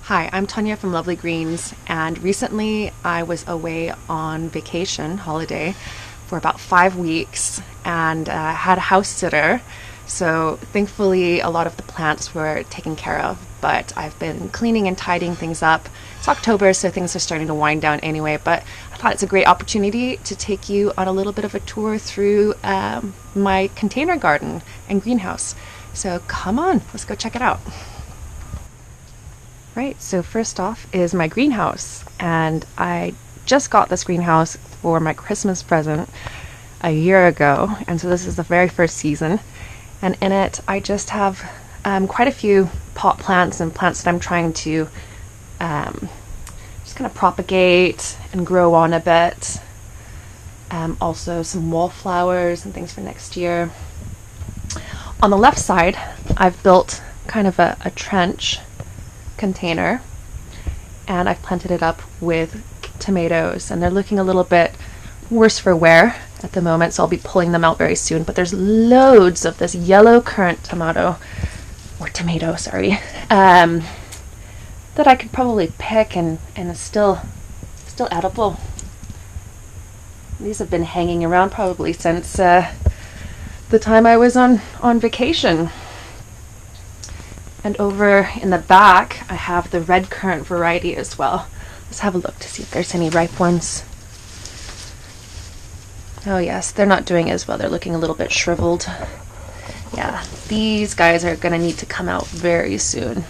Hi, I'm Tanya from Lovely Greens, and recently I was away on vacation holiday for about 5 weeks and had a house sitter. So thankfully a lot of the plants were taken care of, but I've been cleaning and tidying things up. It's October, so things are starting to wind down anyway, but I thought it's a great opportunity to take you on a little bit of a tour through my container garden and greenhouse. So come on, let's go check it out. Right, so first off is my greenhouse, and I just got this greenhouse for my Christmas present a year ago, and so this is the very first season, and in it I just have quite a few pot plants and plants that I'm trying to just kind of propagate and grow on a bit. Also some wallflowers and things for next year. On the left side I've built kind of a trench container, and I've planted it up with tomatoes, and they're looking a little bit worse for wear at the moment, so I'll be pulling them out very soon. But there's loads of this yellow currant tomato, that I could probably pick and is still edible. These have been hanging around probably since the time I was on vacation. And over in the back, I have the red currant variety as well. Let's have a look to see if there's any ripe ones. Oh yes, they're not doing as well. They're looking a little bit shriveled. Yeah, these guys are going to need to come out very soon,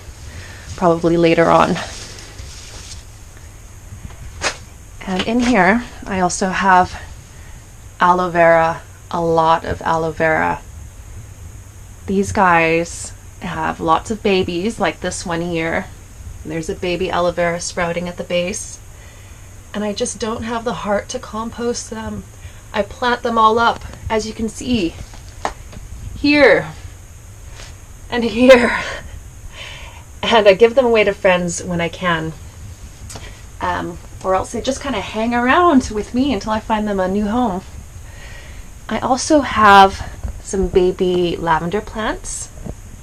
probably later on. And in here, I also have aloe vera, a lot of aloe vera. These guys have lots of babies, like this one here. There's a baby aloe vera sprouting at the base, and I just don't have the heart to compost them. I plant them all up, as you can see, here and here, and I give them away to friends when I can, or else they just kind of hang around with me until I find them a new home. I also have some baby lavender plants,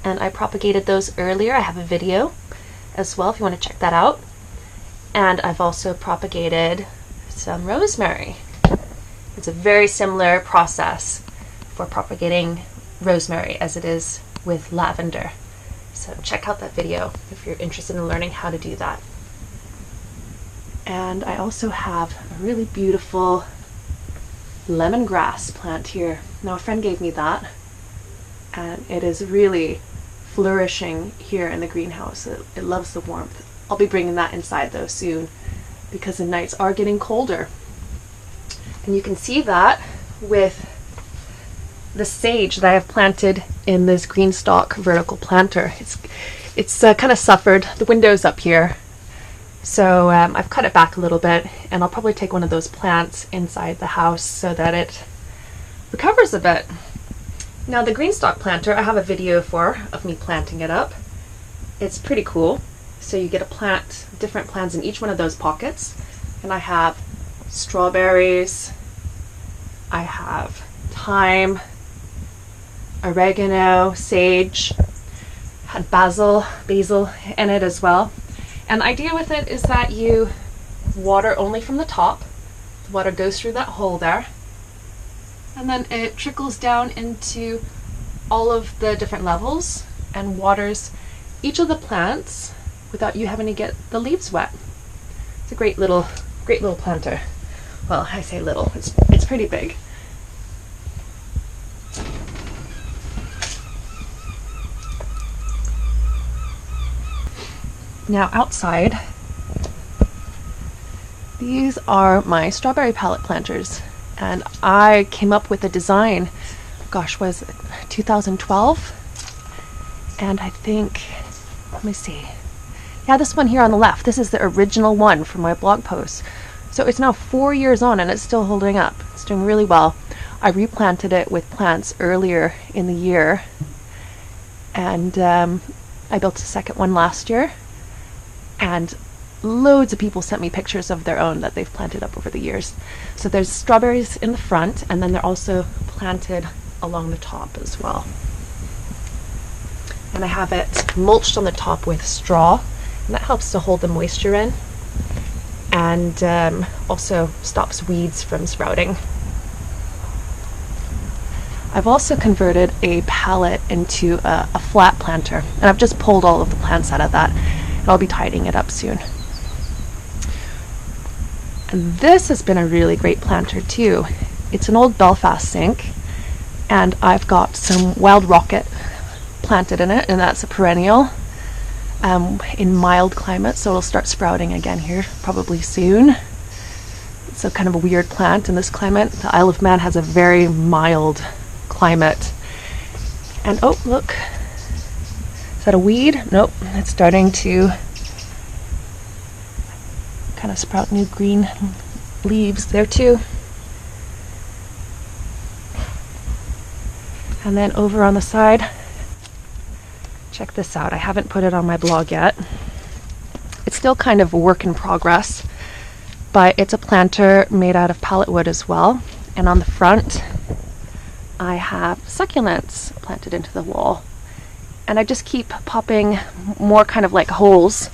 and I propagated those earlier. I have a video as well if you want to check that out. And I've also propagated some rosemary. It's a very similar process for propagating rosemary as it is with lavender. So check out that video if you're interested in learning how to do that. And I also have a really beautiful lemongrass plant here. Now a friend gave me that, and it is really flourishing here in the greenhouse. It loves the warmth. I'll be bringing that inside though soon, because the nights are getting colder. And you can see that with the sage that I have planted in this green stalk vertical planter. It's kind of suffered. The window's up here, so I've cut it back a little bit, and I'll probably take one of those plants inside the house so that it recovers a bit. Now the green stalk planter, I have a video of me planting it up. It's pretty cool. So you get different plants in each one of those pockets. And I have strawberries, I have thyme, oregano, sage, had basil in it as well. And the idea with it is that you water only from the top. The water goes through that hole there, and then it trickles down into all of the different levels and waters each of the plants without you having to get the leaves wet. It's a great little planter. Well, I say little, it's pretty big. Now outside, these are my strawberry palette planters, and I came up with a design, was it 2012? And I think, let me see. Yeah, this one here on the left, this is the original one from my blog post. So it's now 4 years on and it's still holding up. It's doing really well. I replanted it with plants earlier in the year, and I built a second one last year, and loads of people sent me pictures of their own that they've planted up over the years. So there's strawberries in the front, and then they're also planted along the top as well. And I have it mulched on the top with straw And that helps to hold the moisture in, and also stops weeds from sprouting. I've also converted a pallet into a flat planter, and I've just pulled all of the plants out of that, and I'll be tidying it up soon. And this has been a really great planter too. It's an old Belfast sink, and I've got some wild rocket planted in it, and that's a perennial in mild climates, so it'll start sprouting again here probably soon. It's a kind of a weird plant in this climate. The Isle of Man has a very mild climate. And oh, look, is that a weed? Nope, it's starting to kind of sprout new green leaves there too. And then over on the side, check this out. I haven't put it on my blog yet. It's still kind of a work in progress, but it's a planter made out of pallet wood as well. And on the front, I have succulents planted into the wall. And I just keep popping more kind of like holes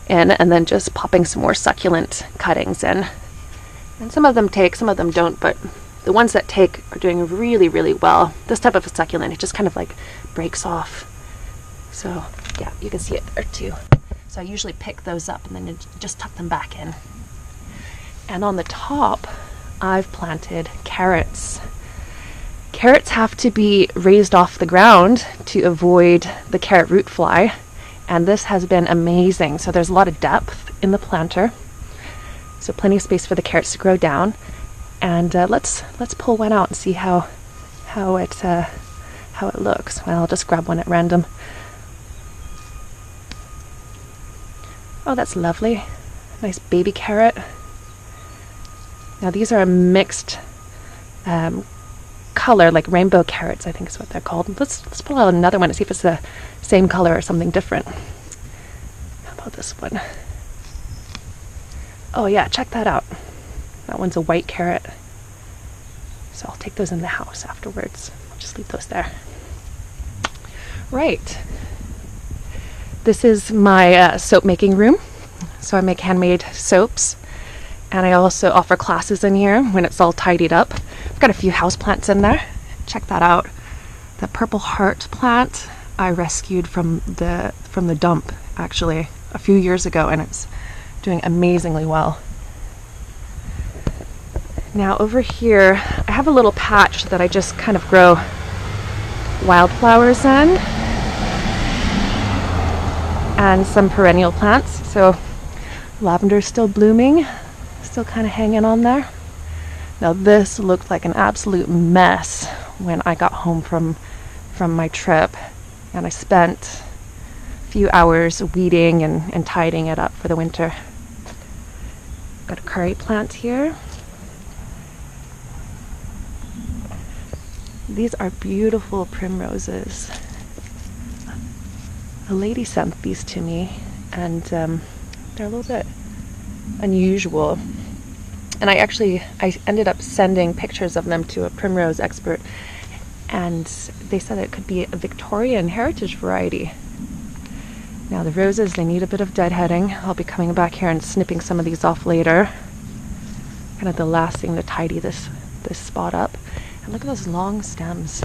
in, and then just popping some more succulent cuttings in. And some of them take, some of them don't, but the ones that take are doing really, really well. This type of a succulent, it just kind of like breaks off. So yeah, you can see it there too. So I usually pick those up and then just tuck them back in. And on the top, I've planted carrots. Carrots have to be raised off the ground to avoid the carrot root fly, and this has been amazing. So there's a lot of depth in the planter, so plenty of space for the carrots to grow down. And let's pull one out and see how it looks. Well, I'll just grab one at random. Oh, that's lovely. Nice baby carrot. Now these are a mixed color, like rainbow carrots, I think is what they're called. Let's pull out another one and see if it's the same color or something different. How about this one? Oh yeah, check that out. That one's a white carrot. So I'll take those in the house afterwards. I'll just leave those there. Right. This is my soap making room. So I make handmade soaps. And I also offer classes in here when it's all tidied up. I've got a few houseplants in there. Check that out. The purple heart plant I rescued from the dump actually a few years ago, and it's doing amazingly well. Now over here, I have a little patch that I just kind of grow wildflowers in and some perennial plants. So lavender's still blooming, still kind of hanging on there. Now this looked like an absolute mess when I got home from my trip, and I spent a few hours weeding and tidying it up for the winter. Got a curry plant here. These are beautiful primroses. A lady sent these to me, and they're a little bit unusual. And I ended up sending pictures of them to a primrose expert, and they said it could be a Victorian heritage variety. Now the roses, they need a bit of deadheading. I'll be coming back here and snipping some of these off later. Kind of the last thing to tidy this spot up. And look at those long stems.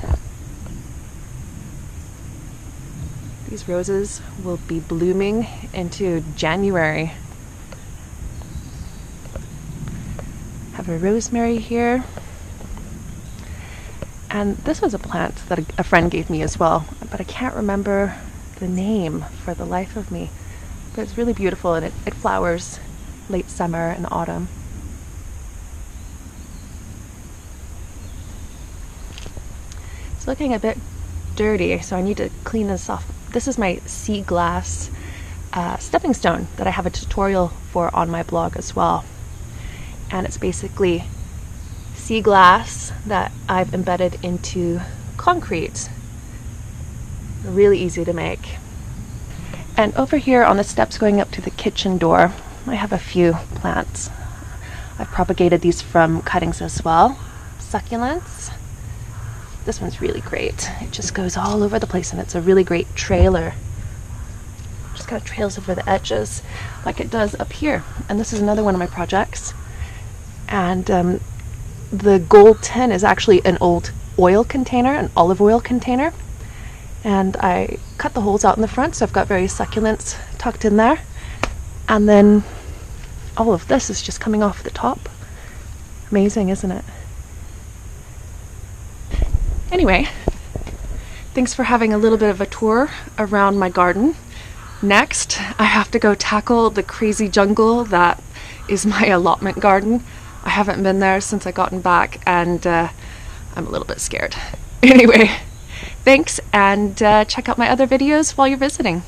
These roses will be blooming into January. Have a rosemary here. And this was a plant that a friend gave me as well, but I can't remember the name for the life of me. But it's really beautiful, and it flowers late summer and autumn. It's looking a bit dirty, so I need to clean this off. This is my sea glass stepping stone that I have a tutorial for on my blog as well. And it's basically sea glass that I've embedded into concrete. Really easy to make. And over here on the steps going up to the kitchen door, I have a few plants. I've propagated these from cuttings as well. Succulents. This one's really great. It just goes all over the place, and it's a really great trailer. just kind of trails over the edges like it does up here. And this is another one of my projects. And the gold tin is actually an old oil container, an olive oil container. And I cut the holes out in the front, so I've got various succulents tucked in there. And then all of this is just coming off the top. Amazing, isn't it? Anyway, thanks for having a little bit of a tour around my garden. Next, I have to go tackle the crazy jungle that is my allotment garden. I haven't been there since I gotten back, and I'm a little bit scared. Anyway, thanks, and check out my other videos while you're visiting.